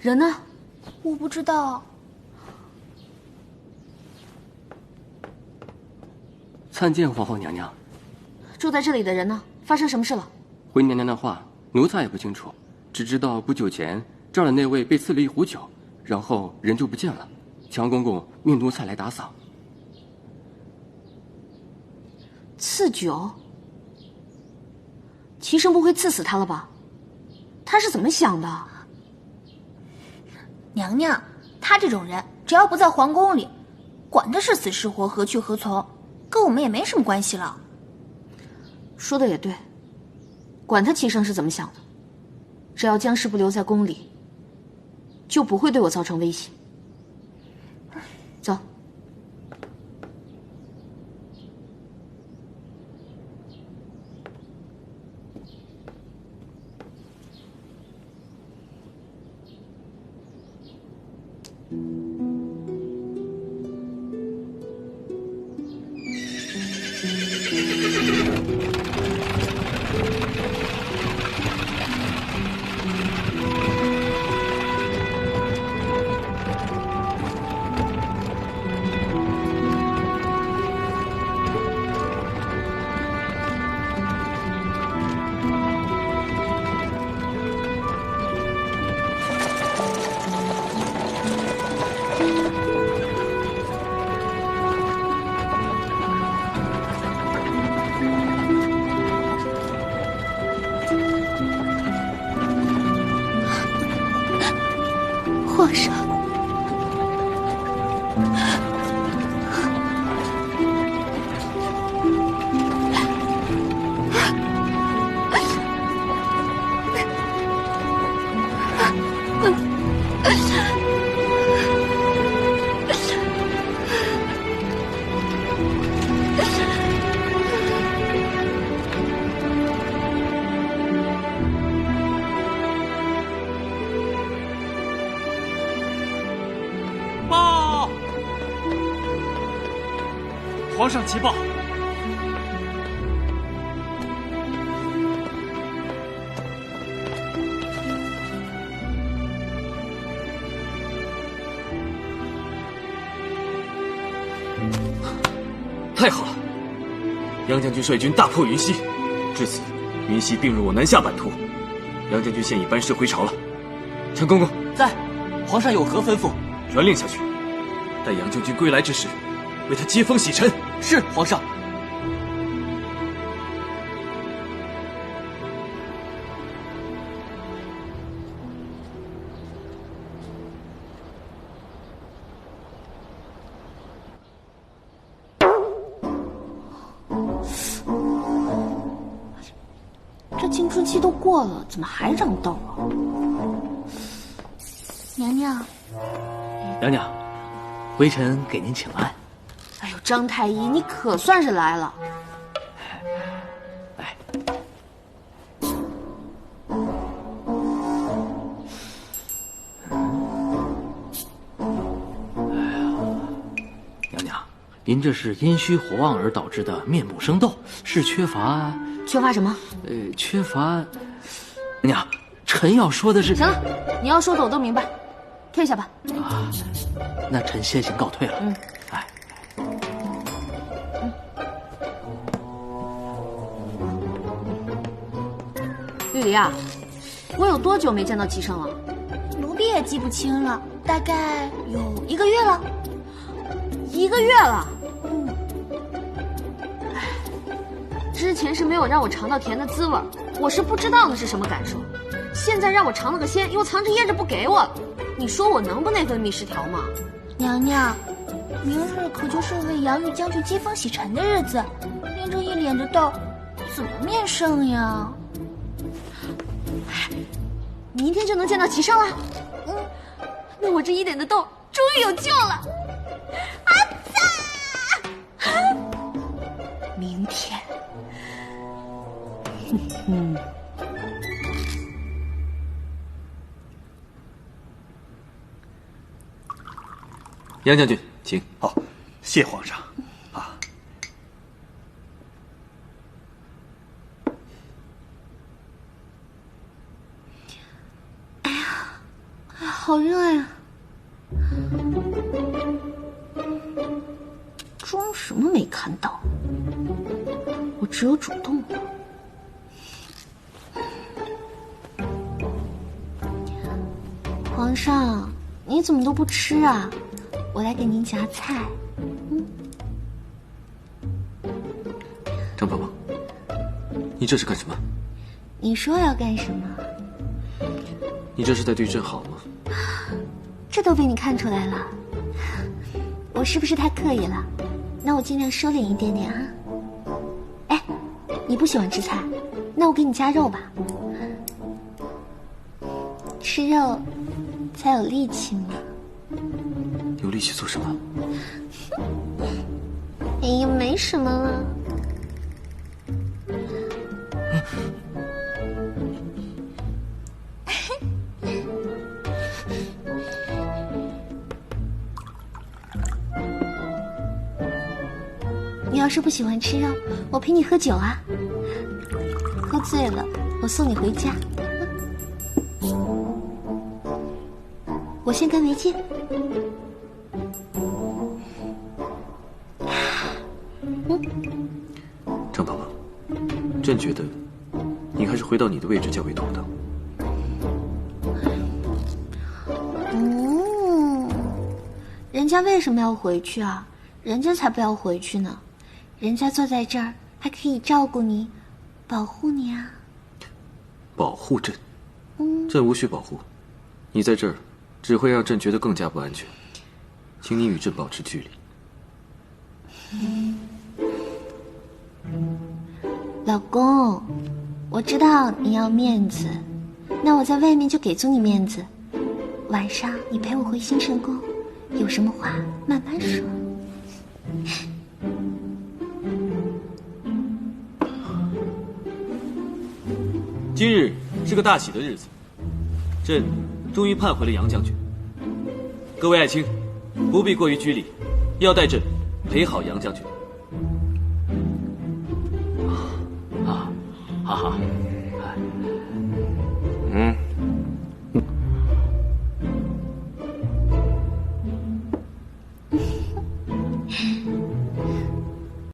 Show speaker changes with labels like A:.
A: 人呢？
B: 我不知道。
C: 参见皇后娘娘。
A: 住在这里的人呢？发生什么事了？
C: 回娘娘的话，奴才也不清楚，只知道不久前这儿的那位被赐了一壶酒，然后人就不见了。强公公命奴才来打扫。
A: 赐酒？齐生不会赐死他了吧？他是怎么想的？
B: 娘娘，他这种人，只要不在皇宫里，管他是死是活，何去何从，跟我们也没什么关系了。
A: 说的也对，管他齐生是怎么想的，只要江氏不留在宫里，就不会对我造成威胁。走。
B: 皇上，
D: 报！皇上急报！
E: 太好了！杨将军率军大破云溪，至此云溪并入我南下版图。杨将军现已班师回朝了。陈公公
F: 在，皇上有何吩咐？
E: 传令下去，待杨将军归来之时，为他接风洗尘。
F: 是皇上。
A: 这青春期都过了，怎么还长痘啊？
B: 娘娘，
F: 娘娘，微臣给您请安。
A: 哎呦，张太医，你可算是来了。
F: 来，娘娘，您这是阴虚火旺而导致的面部生痘，是缺乏
A: 什么？
F: 缺乏。娘娘，臣要说的是……
A: 行了，你要说的我都明白，退下吧。
F: 啊，那臣先行告退了。哎。
A: 绿篱啊，我有多久没见到齐生了？
B: 奴婢也记不清了，大概有1个月了。
A: 1个月了。之前是没有让我尝到甜的滋味，我是不知道那是什么感受。现在让我尝了个鲜，又藏着掖着不给我了，你说我能不内分泌失调吗？
B: 娘娘，明日可就是为杨玉将军接风洗尘的日子，您这一脸的痘，怎么面圣呀？
A: 明天就能见到齐生了。那我这一脸的痘终于有救了。啊擦！明天。
E: 杨将军，请。
D: 好，谢皇上。啊，
B: 好
A: 好热呀！装什么没看到？我只有主动了。皇上，你怎么都不吃啊？我来给您夹菜。
E: 张宝宝，你这是干什么？
A: 你说要干什么？
E: 你这是在对朕好吗？
A: 这都被你看出来了，我是不是太刻意了？那我尽量收敛一点点啊。哎，你不喜欢吃菜，那我给你加肉吧。吃肉才有力气嘛。
E: 有力气做什么？
A: 哎呀，没什么了。你要是不喜欢吃肉，我陪你喝酒啊。喝醉了，我送你回家。我先干为敬。
E: 张宝宝，朕觉得你还是回到你的位置较为妥当。
A: 人家为什么要回去啊？人家才不要回去呢。人家坐在这儿还可以照顾你，保护你啊。
E: 保护朕？朕无需保护，你在这儿只会让朕觉得更加不安全。请你与朕保持距离。
A: 老公，我知道你要面子，那我在外面就给足你面子。晚上你陪我回兴圣宫，有什么话慢慢说。
E: 今日是个大喜的日子，朕终于盼回了杨将军。各位爱卿，不必过于拘礼，要带朕陪好杨将军。
F: 哈哈，